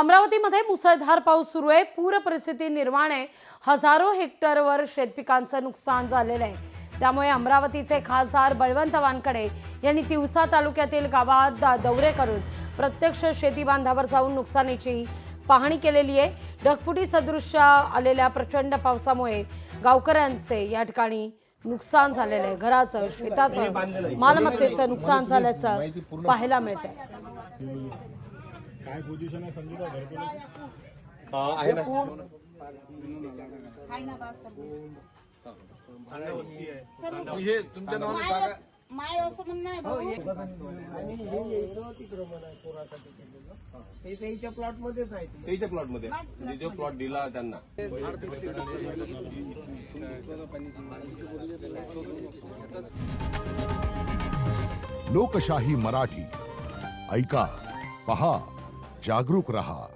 अमरावतीमध्ये मुसळधार पाऊस सुरू आहे। पूर परिस्थिती निर्माण आहे। हजारो हेक्टरवर शेतपिकांचं नुकसान झालेलं आहे। त्यामुळे अमरावतीचे खासदार बळवंत वानकडे यांनी तिवसा तालुक्यातील गावात दौरे करून प्रत्यक्ष शेती बांधावर जाऊन नुकसानीची पाहणी केलेली आहे। ढगफुटी सदृश आलेल्या प्रचंड पावसामुळे गावकऱ्यांचे या ठिकाणी नुकसान झालेलं आहे। घराचं, शेताचं, मालमत्तेचं नुकसान झाल्याचं पाहायला मिळतंय। काय पोझिशन आहे संजूला आहे ना हे तुमच्या नावाने जागा माय असं म्हणणं आहे भाऊ आणि हे यायचं तिकडं म्हणाय पोरासाठी केलेलं ते त्याच्या प्लॉट मध्येच आहे त्याच्या प्लॉट मध्ये म्हणजे जो प्लॉट दिला त्यांना लोकशाही मराठी ऐका, पहा, जागरूक रहा।